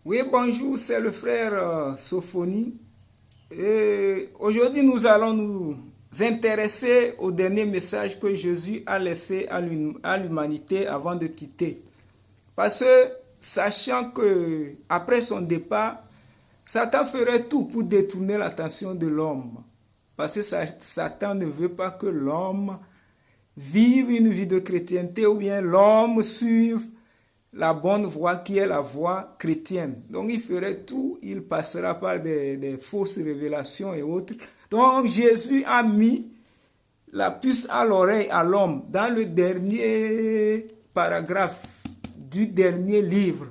Oui, bonjour, c'est le frère Sophonie. Et aujourd'hui, nous allons nous intéresser au dernier message que Jésus a laissé à l'humanité avant de quitter. Parce que, sachant que après son départ, Satan ferait tout pour détourner l'attention de l'homme. Parce que Satan ne veut pas que l'homme vive une vie de chrétienté ou bien l'homme suive la bonne voie qui est la voie chrétienne. Donc il ferait tout, il passera par des fausses révélations et autres. Donc Jésus a mis la puce à l'oreille à l'homme dans le dernier paragraphe du dernier livre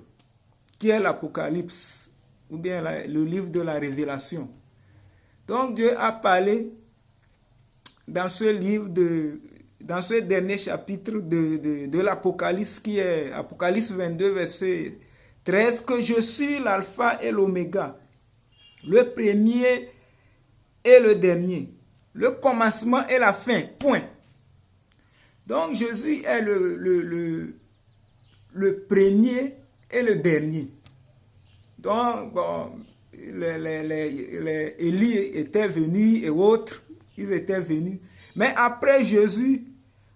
qui est l'Apocalypse ou bien le livre de la Révélation. Donc Dieu a parlé dans ce livre dans ce dernier chapitre de l'Apocalypse qui est Apocalypse 22 verset 13 que je suis l'alpha et l'oméga, le premier et le dernier, le commencement et la fin, point. Donc Jésus est le premier et le dernier. Donc, bon, les Élie étaient venus et autres, ils étaient venus. Mais après Jésus,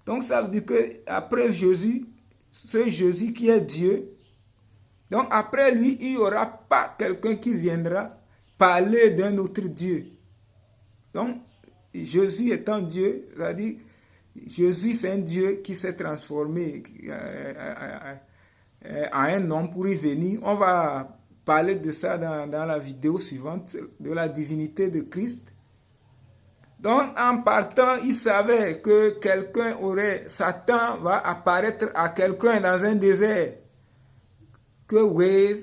donc ça veut dire que après Jésus, c'est Jésus qui est Dieu. Donc après lui, il n'y aura pas quelqu'un qui viendra parler d'un autre Dieu. Donc Jésus étant Dieu, c'est-à-dire Jésus c'est un Dieu qui s'est transformé en un homme pour y venir. On va parler de ça dans la vidéo suivante, de la divinité de Christ. Donc, en partant, il savait que Satan va apparaître à quelqu'un dans un désert. Que oui,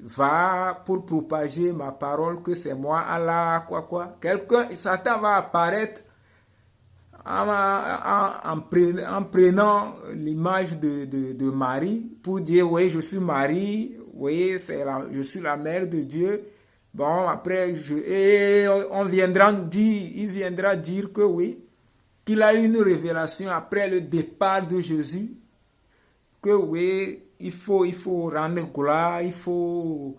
va pour propager ma parole, que c'est moi, Allah, quoi. Satan va apparaître en prenant l'image de Marie pour dire, oui, je suis Marie, oui, je suis la mère de Dieu. Bon, après, on viendra nous dire, il viendra dire que oui, qu'il a eu une révélation après le départ de Jésus, que oui, il faut rendre gloire, il faut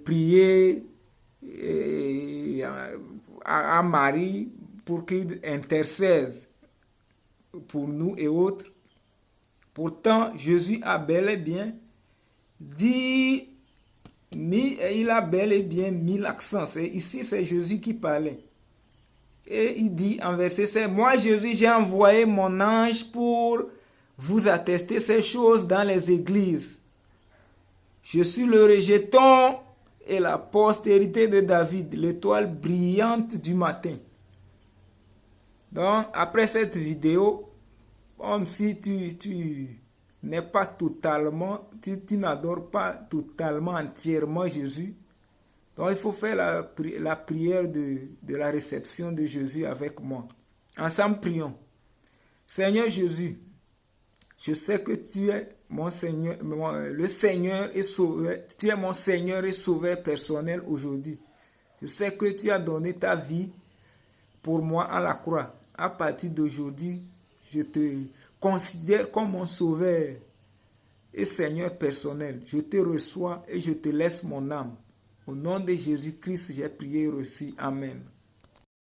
prier à Marie pour qu'il intercède pour nous et autres. Pourtant, Jésus a bel et bien dit, il a bel et bien mis l'accent. Ici, c'est Jésus qui parlait. Et il dit en verset 7, moi Jésus, j'ai envoyé mon ange pour vous attester ces choses dans les églises. Je suis le rejeton et la postérité de David, l'étoile brillante du matin. Donc, après cette vidéo, comme si tu n'es pas totalement, tu n'adores pas totalement, entièrement Jésus, donc il faut faire la prière de la réception de Jésus avec moi. Ensemble, prions. Seigneur Jésus, je sais que tu es mon Seigneur, le Seigneur et Sauveur. Tu es mon Seigneur et Sauveur personnel aujourd'hui. Je sais que tu as donné ta vie pour moi à la croix. À partir d'aujourd'hui, je te considère comme mon Sauveur et Seigneur personnel. Je te reçois et je te laisse mon âme. Au nom de Jésus-Christ, j'ai prié et reçu. Amen.